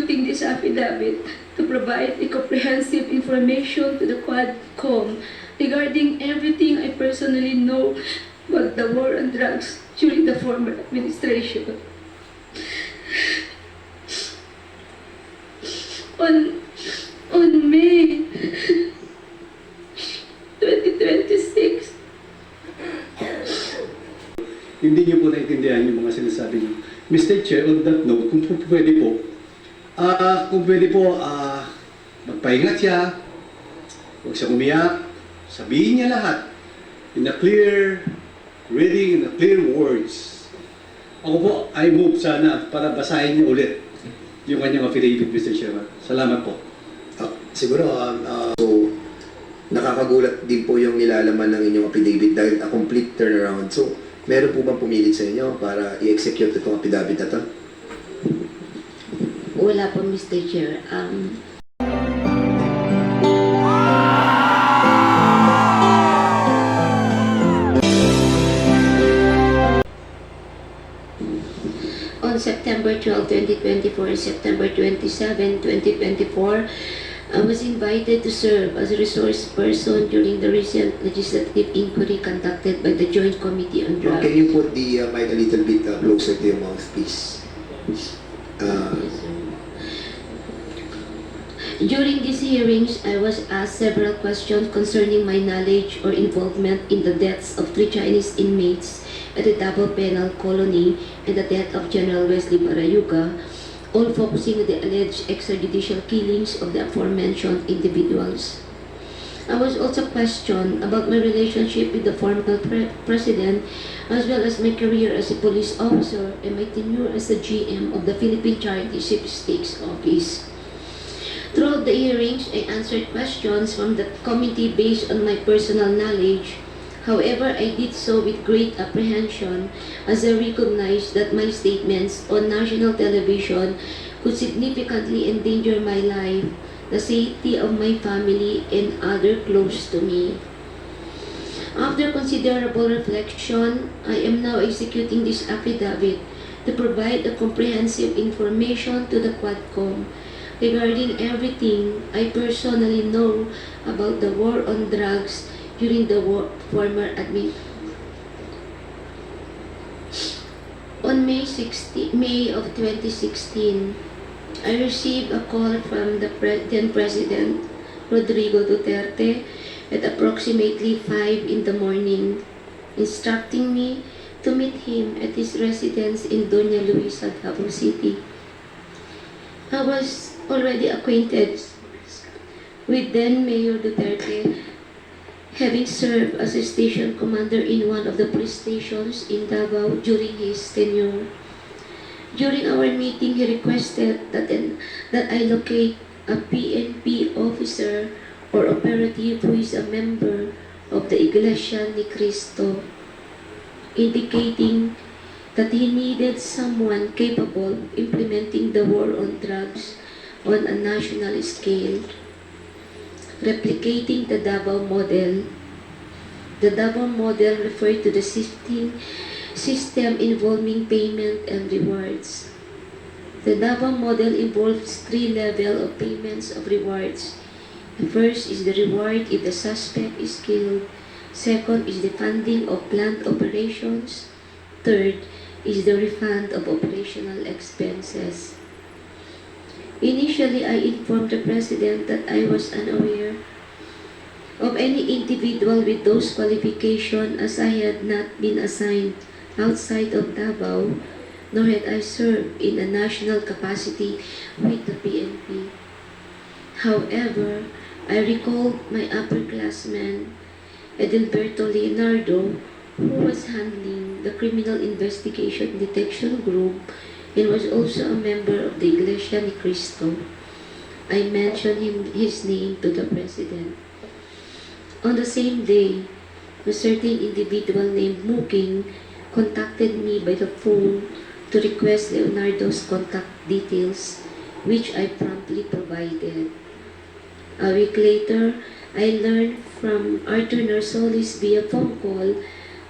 executing this affidavit to provide a comprehensive information to the Quadcom regarding everything I personally know about the war on drugs during the former administration. On May 2026, hindi niyo po naintindihan yung mga sinasabi niyo. Mr. Chair, on that note, kung pwede po, magpahinga siya, huwag siya umiyak, sabihin niya lahat in a clear reading, in a clear words. Ako po, I move sana para basahin niya ulit yung kanyang affidavit, Mr. Chairman. Salamat po. Siguro, so, nakakagulat din po yung nilalaman ng inyong affidavit dahil a complete turnaround. So, meron po bang pumilit sa inyo para i-execute itong affidavit na to? Wala po, Mr. Chair. On September 12, 2024 and September 27, 2024, I was invited to serve as a resource person during the recent legislative inquiry conducted by the Joint Committee on Drugs. Can you put the mic a little bit closer to your mouth, please? During these hearings, I was asked several questions concerning my knowledge or involvement in the deaths of 3 Chinese inmates at the Davao Penal Colony and the death of General Wesley Barayuga, all focusing on the alleged extrajudicial killings of the aforementioned individuals. I was also questioned about my relationship with the former president, as well as my career as a police officer and my tenure as the GM of the Philippine Charity Sweepstakes Office. Throughout the hearings, I answered questions from the committee based on my personal knowledge. However, I did so with great apprehension as I recognized that my statements on national television could significantly endanger my life, the safety of my family, and others close to me. After considerable reflection, I am now executing this affidavit to provide a comprehensive information to the Quadcom regarding everything I personally know about the war on drugs during the former administration. On May of 2016, I received a call from the then President Rodrigo Duterte at approximately 5 in the morning, instructing me to meet him at his residence in Doña Luisa, Davao City. I was already acquainted with then Mayor Duterte, having served as a station commander in one of the police stations in Davao during his tenure. During our meeting, he requested that I locate a PNP officer or operative who is a member of the Iglesia ni Cristo, indicating that he needed someone capable of implementing the war on drugs on a national scale, replicating the Davao model. The Davao model referred to the system involving payment and rewards. The Davao model involves 3 levels of payments of rewards. The first is the reward if the suspect is killed. Second is the funding of planned operations. Third is the refund of operational expenses. Initially, I informed the President that I was unaware of any individual with those qualifications, as I had not been assigned outside of Davao, nor had I served in a national capacity with the PNP. However, I recalled my upperclassman, Edilberto Leonardo, who was handling the Criminal Investigation Detection Group and was also a member of the Iglesia ni Cristo. I mentioned his name to the President. On the same day, a certain individual named Muking contacted me by the phone to request Leonardo's contact details, which I promptly provided. A week later, I learned from Arthur Narsolis via phone call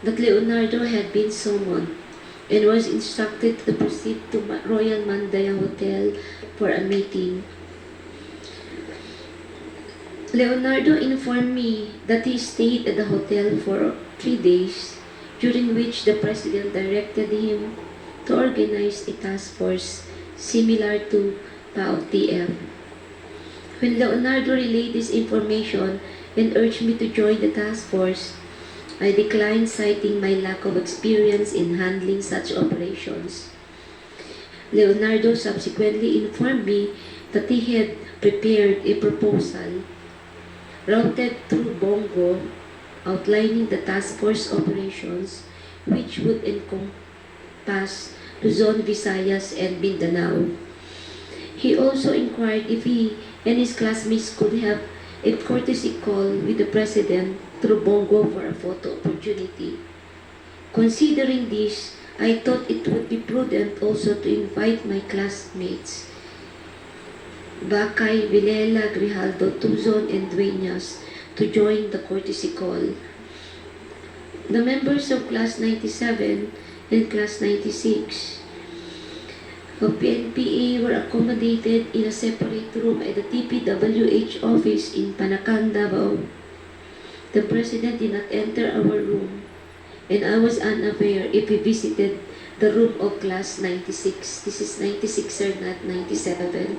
that Leonardo had been summoned and was instructed to proceed to Royal Mandaya Hotel for a meeting. Leonardo informed me that he stayed at the hotel for 3 days, during which the President directed him to organize a task force similar to PAOTF. When Leonardo relayed this information and urged me to join the task force, I declined, citing my lack of experience in handling such operations. Leonardo subsequently informed me that he had prepared a proposal routed through Bongo outlining the task force operations, which would encompass Luzon, Visayas, and Mindanao. He also inquired if he and his classmates could have a courtesy call with the President through Bongo for a photo opportunity. Considering this, I thought it would be prudent also to invite my classmates, Bakay, Vilela, Grijaldo, Tuzon, and Dueñas, to join the courtesy call. The members of Class 97 and Class 96 of PNPA were accommodated in a separate room at the TPWH office in Panacan, Davao. The President did not enter our room, and I was unaware if he visited the room of Class 96. This is 96, sir, not 97.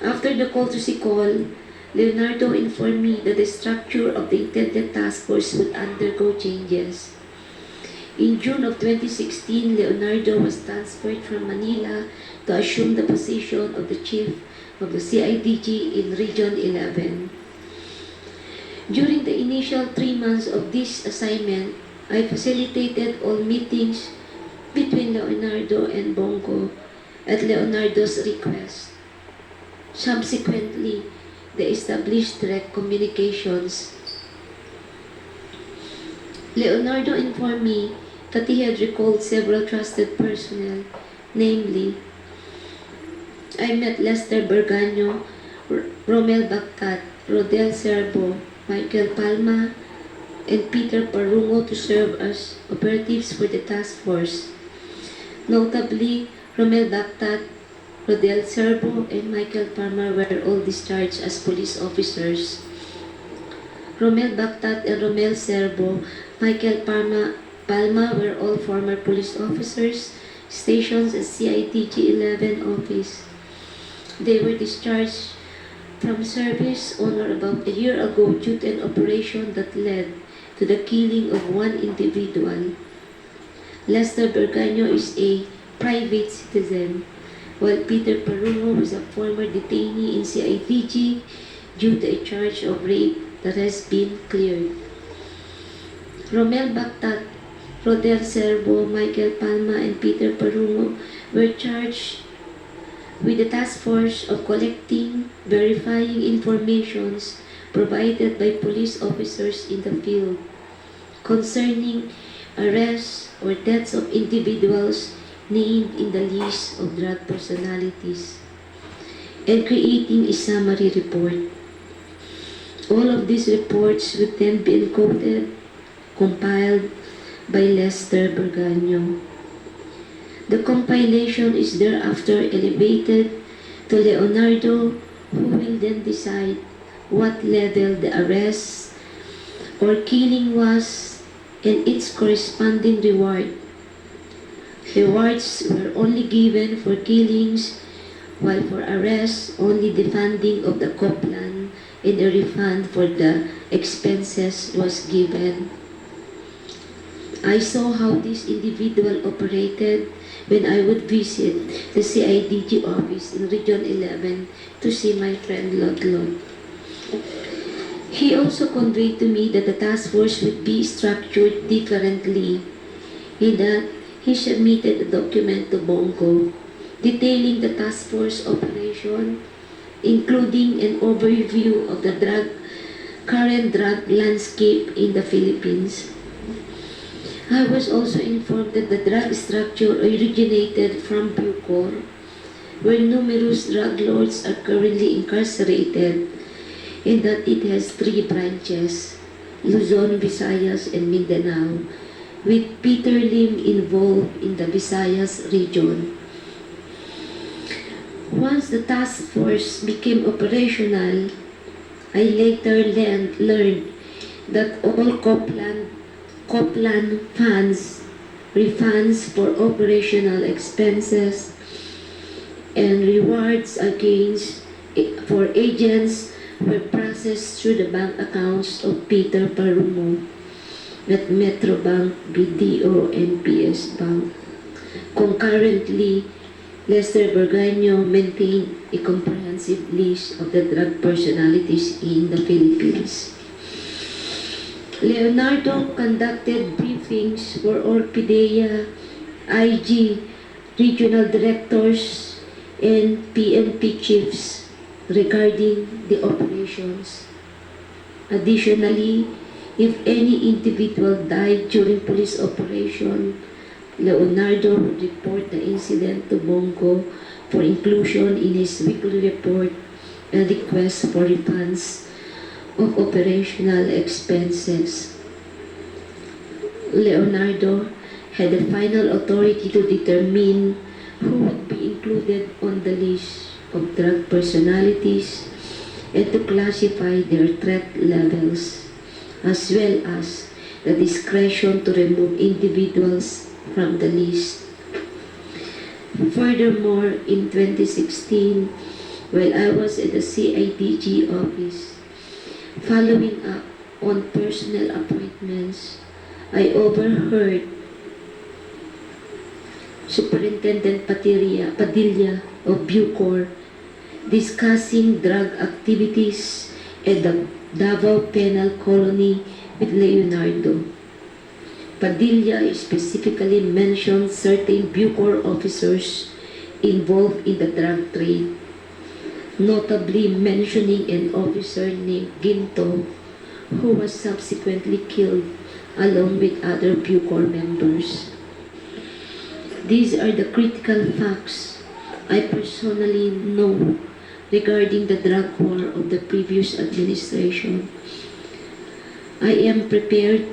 After the courtesy call, Leonardo informed me that the structure of the intended task force would undergo changes. In June of 2016, Leonardo was transferred from Manila to assume the position of the chief of the CIDG in Region 11. During the initial 3 months of this assignment, I facilitated all meetings between Leonardo and Bongo at Leonardo's request. Subsequently, they established direct communications. Leonardo informed me that he had recalled several trusted personnel, namely, I met Lester Berganyo, Romel Bactat, Rodel Serbo, Michael Palma, and Peter Parungo to serve as operatives for the task force. Notably, Romel Bactat, Rodel Serbo, and Michael Palma were all discharged as police officers. Romel Bactat and Romel Serbo, Michael Palma were all former police officers stationed at CITG 11 office. They were discharged from service on or about a year ago due to an operation that led to the killing of one individual. Lester Berganyo is a private citizen, while Peter Parungo was a former detainee in CIDG due to a charge of rape that has been cleared. Romel Bactat, Rodel Serbo, Michael Palma, and Peter Parungo were charged with the task force of collecting, verifying informations provided by police officers in the field concerning arrests or deaths of individuals named in the list of drug personalities, and creating a summary report. All of these reports would then be encoded, compiled by Lester Berganyo. The compilation is thereafter elevated to Leonardo, who will then decide what level the arrest or killing was and its corresponding reward. Rewards were only given for killings, while for arrests, only the funding of the co-plan and a refund for the expenses was given. I saw how this individual operated when I would visit the CIDG office in Region 11 to see my friend Lagot. He also conveyed to me that the task force would be structured differently, in that he submitted a document to Bongo detailing the task force operation, including an overview of the current drug landscape in the Philippines. I was also informed that the drug structure originated from Bucor, where numerous drug lords are currently incarcerated, and that it has 3 branches, Luzon, Visayas, and Mindanao, with Peter Lim involved in the Visayas region. Once the task force became operational, I later learned that all Coplan funds, refunds for operational expenses, and rewards for agents were processed through the bank accounts of Peter Parumo at Metrobank, BDO, and PS Bank. Concurrently, Lester Berganyo maintained a comprehensive list of the drug personalities in the Philippines. Leonardo conducted briefings for all PIDEA, IG, regional directors, and PNP chiefs regarding the operations. Additionally, if any individual died during police operation, Leonardo would report the incident to Bongo for inclusion in his weekly report and request for refunds of operational expenses. Leonardo had the final authority to determine who would be included on the list of drug personalities and to classify their threat levels, as well as the discretion to remove individuals from the list. Furthermore, in 2016, while I was at the CIDG office, following up on personnel appointments, I overheard Superintendent Padilla of Bucor discussing drug activities at the Davao Penal Colony with Leonardo. Padilla specifically mentioned certain Bucor officers involved in the drug trade, notably mentioning an officer named Ginto, who was subsequently killed along with other Bucor members. These are the critical facts I personally know regarding the drug war of the previous administration. I am prepared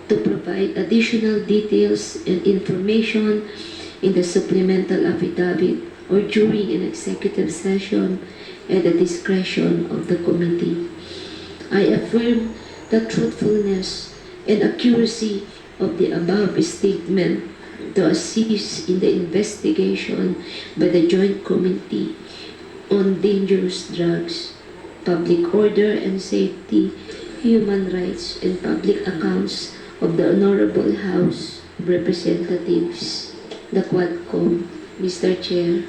to provide additional details and information in the supplemental affidavit or during an executive session at the discretion of the committee. I affirm the truthfulness and accuracy of the above statement to assist in the investigation by the Joint Committee on Dangerous Drugs, Public Order and Safety, Human Rights, and Public Accounts of the Honorable House of Representatives, the Quadcom. Mr. Chair.